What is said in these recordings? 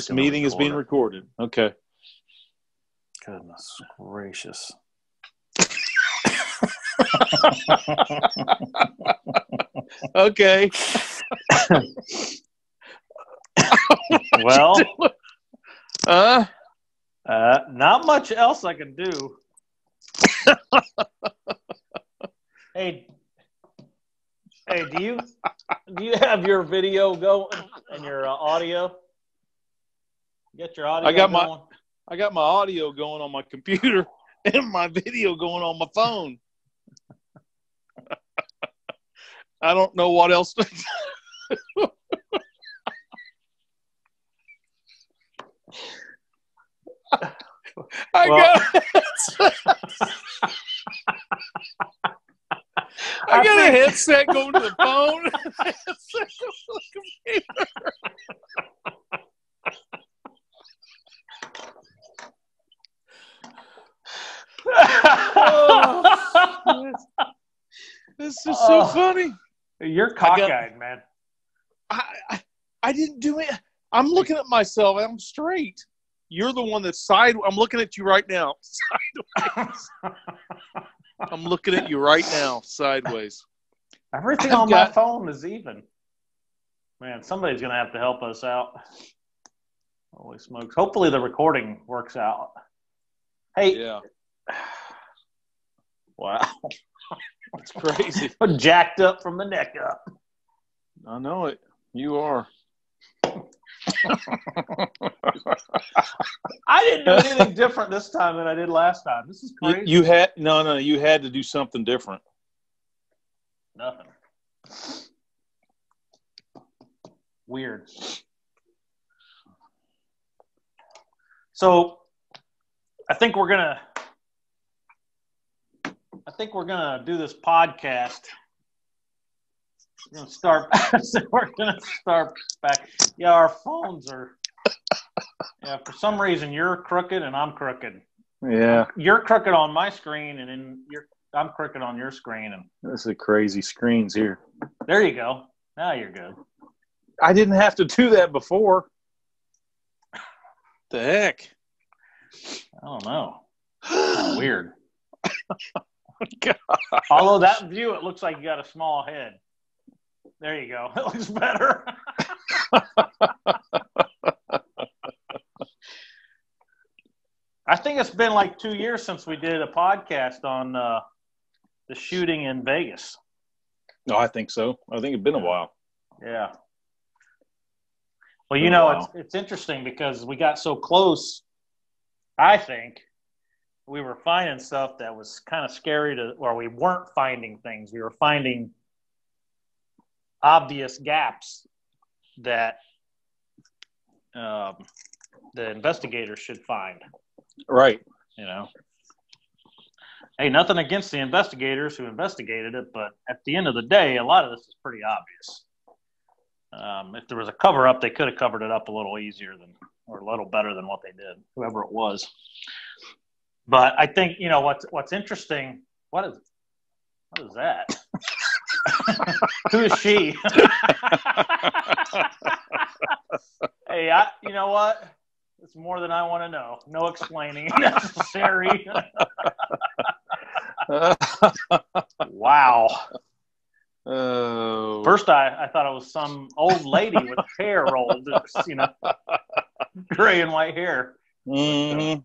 This meeting is being recorded. Okay. Goodness gracious. Okay. Well, not much else I can do. Hey, do you have your video going and your audio? Get your audio going? I got my audio going on my computer and my video going on my phone. I don't know what else to do. I got a headset going to the phone. A headset going to the computer. Oh, this is so funny. You're cockeyed, man. I didn't do it. I'm looking at myself. I'm straight. You're the one that's sideways. I'm looking at you right now. Sideways. I'm looking at you right now. Sideways. Everything on my phone is even. Man, somebody's going to have to help us out. Holy smokes. Hopefully the recording works out. Hey. Yeah. Wow. It's crazy. Jacked up from the neck up. I know it. You are. I didn't do anything different this time than I did last time. This is crazy. You had you had to do something different. Nothing. Weird. So I think we're gonna do this podcast. We're gonna start back. Yeah, our phones are. Yeah, for some reason you're crooked and I'm crooked. Yeah, you're crooked on my screen, and then I'm crooked on your screen. And this is crazy screens here. There you go. Now you're good. I didn't have to do that before. The heck? I don't know. Kind of weird. God. Although that view, it looks like you got a small head. There you go. It looks better. I think it's been like 2 years since we did a podcast on the shooting in Vegas. No, I think so. I think it's been a while. Yeah. Well, it's interesting because we got so close. I think we were finding stuff that was kind of scary or we weren't finding things. We were finding obvious gaps that the investigators should find. Right. Hey, nothing against the investigators who investigated it, but at the end of the day, a lot of this is pretty obvious. If there was a cover-up, they could have covered it up a little easier or a little better than what they did, whoever it was. But I think, what's interesting, what is that? Who is she? Hey, you know what? It's more than I want to know. No explaining necessary. Wow. Oh. First, I thought it was some old lady with hair rolled, gray and white hair. Mm-hmm.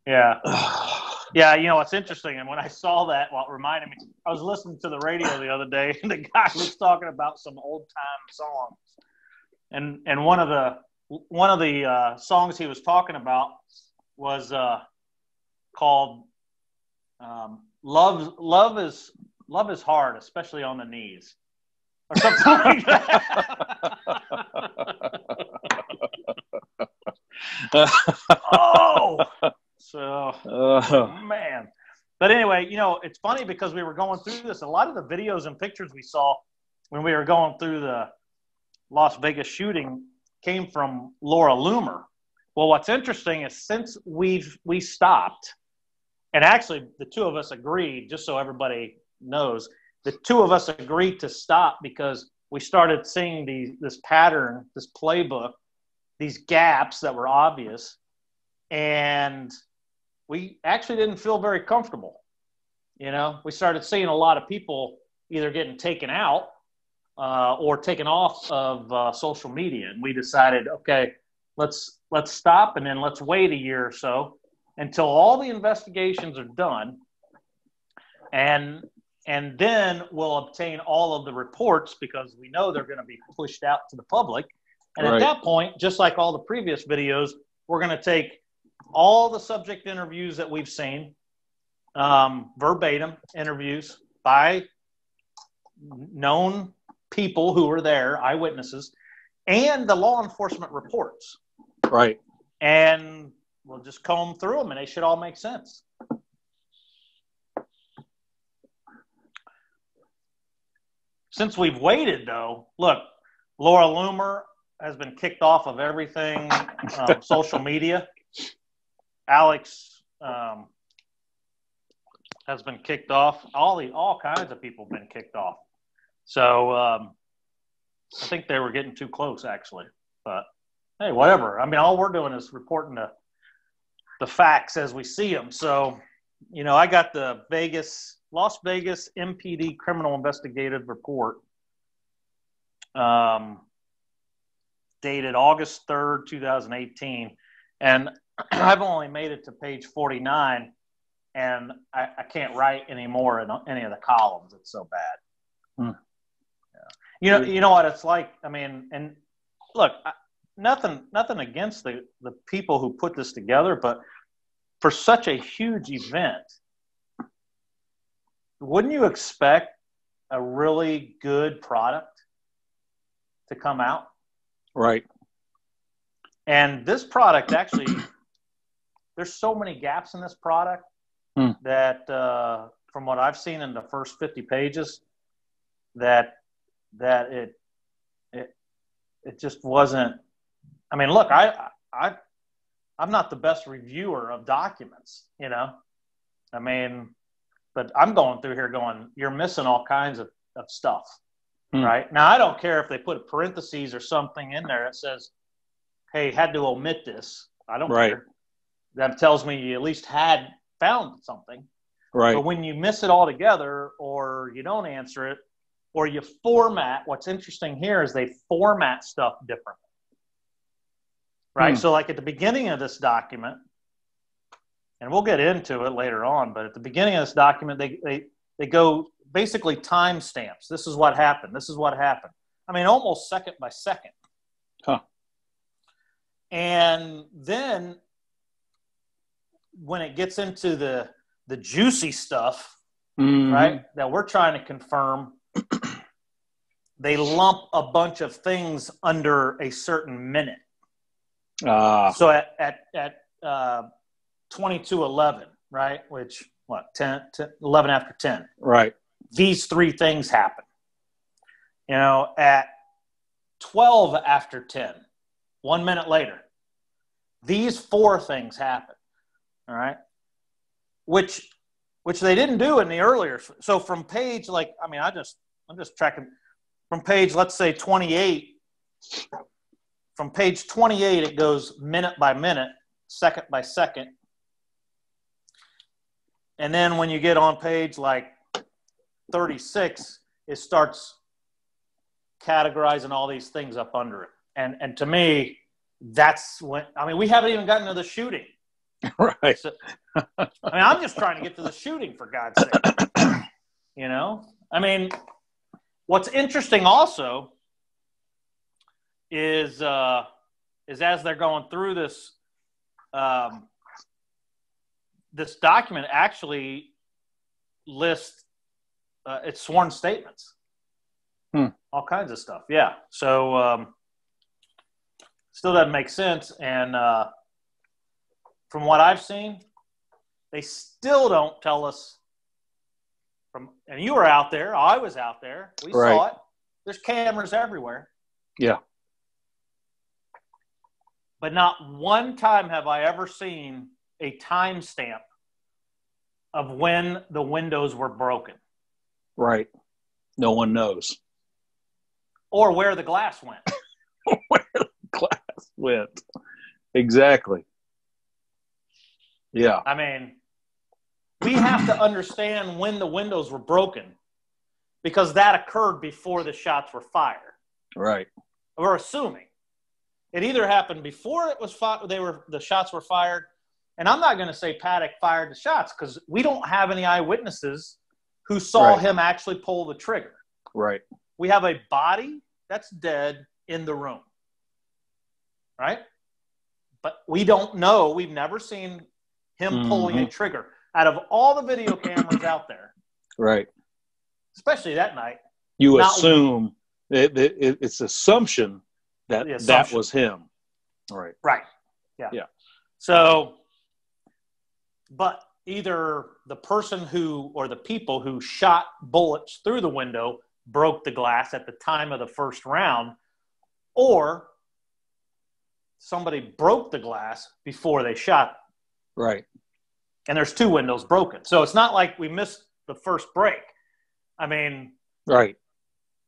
Yeah. Yeah, it's interesting. And when I saw that, it reminded me, I was listening to the radio the other day, and the guy was talking about some old-time songs. And one of the songs he was talking about was called "Love is Hard, Especially on the Knees," or something like that. Oh, so man. But anyway, it's funny because we were going through this. A lot of the videos and pictures we saw when we were going through the Las Vegas shooting came from Laura Loomer. Well, what's interesting is since we stopped, and actually the two of us agreed, just so everybody knows, the two of us agreed to stop because we started seeing this pattern, this playbook, these gaps that were obvious, and we actually didn't feel very comfortable. We started seeing a lot of people either getting taken out or taken off of social media, and we decided, okay, let's stop, and then let's wait a year or so until all the investigations are done, and then we'll obtain all of the reports, because we know they're going to be pushed out to the public. And at that point, just like all the previous videos, we're going to take all the subject interviews that we've seen, verbatim interviews by known people who were there, eyewitnesses, and the law enforcement reports. Right. And we'll just comb through them, and they should all make sense. Since we've waited, though, look, Laura Loomer has been kicked off of everything, social media. Alex has been kicked off. All kinds of people have been kicked off. So I think they were getting too close, actually. But hey, whatever. I mean, all we're doing is reporting the facts as we see them. So, I got the Las Vegas MPD Criminal Investigative Report, dated August 3rd, 2018. And I've only made it to page 49, and I can't write anymore in any of the columns. It's so bad. Yeah. You know what it's like? I mean, and look, nothing against the people who put this together, but for such a huge event, wouldn't you expect a really good product to come out? Right. And this product, actually, there's so many gaps in this product that, from what I've seen in the first 50 pages, that it just wasn't. I mean, look, I'm not the best reviewer of documents, I mean, but I'm going through here going, you're missing all kinds of stuff, right? Now, I don't care if they put a parentheses or something in there that says, hey, had to omit this. I don't care. That tells me you at least had found something. Right. But when you miss it altogether, or you don't answer it, or you format, what's interesting here is they format stuff differently. Right? So like at the beginning of this document, and we'll get into it later on, but at the beginning of this document, they go basically timestamps. This is what happened. This is what happened. I mean, almost second by second. Huh. And then when it gets into the juicy stuff, right, that we're trying to confirm, they lump a bunch of things under a certain minute. So at 22:11, right, which, 11 after 10. Right. These three things happen. At 12 after 10, 1 minute later, these four things happen. All right. Which they didn't do in the earlier. So from page, I'm just tracking from page, let's say 28. From page 28, it goes minute by minute, second by second. And then when you get on page 36, it starts categorizing all these things up under it. And to me, that's when, we haven't even gotten to the shooting. Right. So, I'm just trying to get to the shooting, for God's sake. What's interesting also is as they're going through this, this document actually lists its sworn statements, all kinds of stuff. Yeah. So still doesn't make sense. And from what I've seen, they still don't tell us and you were out there. I was out there. We saw it. There's cameras everywhere. Yeah. But not one time have I ever seen a timestamp of when the windows were broken. Right. No one knows. or where the glass went. Where the glass went. Exactly. Yeah. I mean, we have to understand when the windows were broken because that occurred before the shots were fired. Right. We're assuming it either happened before it was the shots were fired, and I'm not going to say Paddock fired the shots because we don't have any eyewitnesses who saw him actually pull the trigger. Right. We have a body that's dead in the room, right? But we don't know. We've never seen him pulling a trigger. Out of all the video cameras out there, right, especially that night, you assume it's assumption that that was him. Right. Right. Yeah. Yeah. So, but either the person or the people who shot bullets through the window broke the glass at the time of the first round, or somebody broke the glass before they shot. Right. And there's 2 windows broken. So it's not like we missed the first break. I mean, right.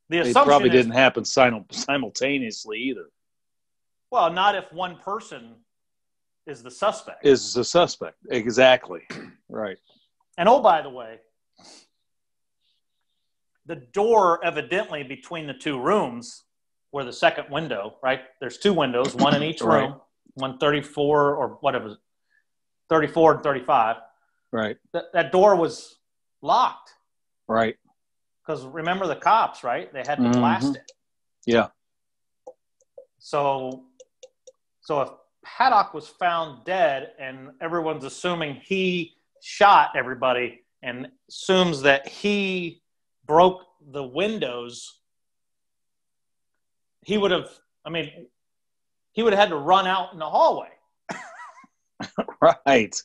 The It assumption probably didn't happen simultaneously either. Well, not if one person is the suspect. Is the suspect. Exactly. Right. And oh, by the way, the door evidently between the 2 rooms where the second window, right? There's 2 windows, one in each room, 134 or whatever, 34 and 35. Right. That door was locked. Right. Because remember the cops, right? They had to blast it. Yeah. So if Paddock was found dead and everyone's assuming he shot everybody and assumes that he broke the windows, he would have had to run out in the hallway. Right.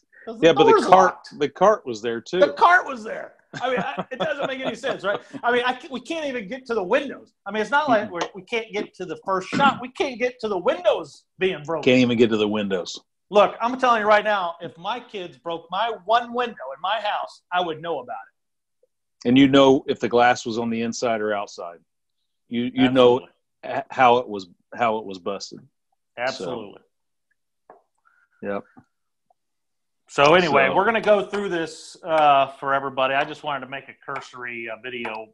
Yeah, but the cart was there too. The cart was there. I mean, it doesn't make any sense, right? I mean, we can't even get to the windows. I mean, it's not like we can't get to the first shot. We can't get to the windows being broken. Can't even get to the windows. Look, I'm telling you right now, if my kids broke my one window in my house, I would know about it. And you know if the glass was on the inside or outside. You know how it was busted. Absolutely. So, yep. So anyway, we're going to go through this for everybody. I just wanted to make a cursory video.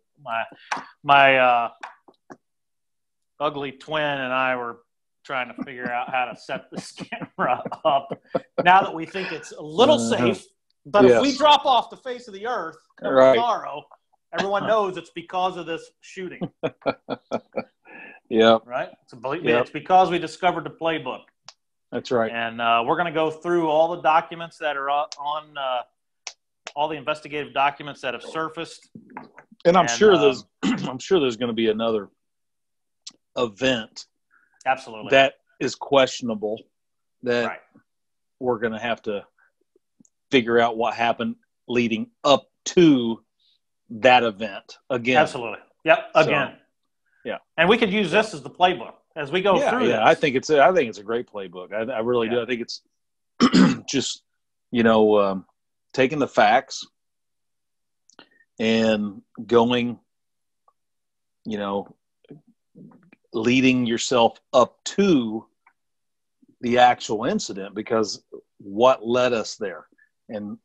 My ugly twin and I were trying to figure out how to set this camera up now that we think it's a little safe. But if we drop off the face of the earth tomorrow, everyone knows it's because of this shooting. Yeah. Right? It's because we discovered the playbook. That's right. And we're going to go through all the documents that are on all the investigative documents that have surfaced. And I'm sure there's going to be another event. Absolutely. That is questionable that we're going to have to figure out what happened leading up to that event again. Absolutely. Yep. Again. So, yeah. And we could use this as the playbook as we go through this. I think it's a great playbook. I really do. I think it's just, taking the facts and going, leading yourself up to the actual incident, because what led us there. And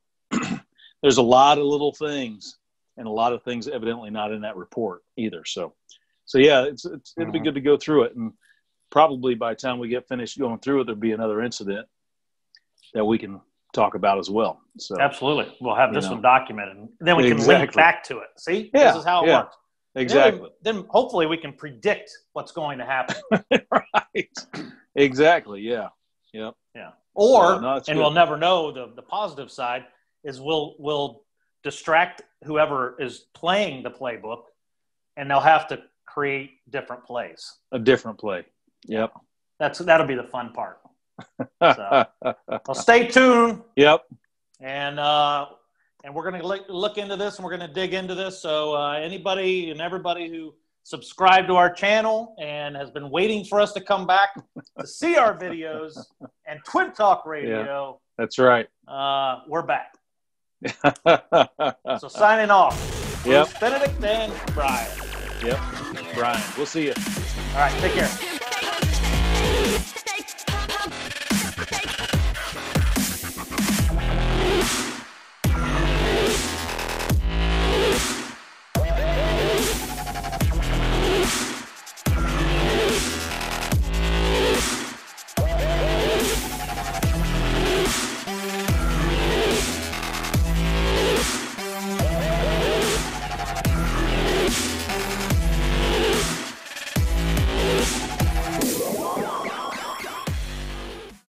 there's a lot of little things and a lot of things evidently not in that report either. So yeah, it'll be good to go through it. And probably by the time we get finished going through it, there'll be another incident that we can talk about as well. So absolutely. We'll have this one documented. And then we can link back to it. See, this is how it works. Exactly. Then hopefully we can predict what's going to happen. Right. Exactly. Yeah. Yep. Yeah. Or, we'll never know the positive side is we'll distract whoever is playing the playbook, and they'll have to create different plays. A different play. Yep. That'll be the fun part. So stay tuned. Yep. And we're going to look into this, and we're going to dig into this. So anybody and everybody who subscribed to our channel and has been waiting for us to come back to see our videos and Twin Talk Radio. Yeah, that's right. We're back. So signing off. Yep. Benedict and Brian. Yep. Brian. We'll see you. All right, take care.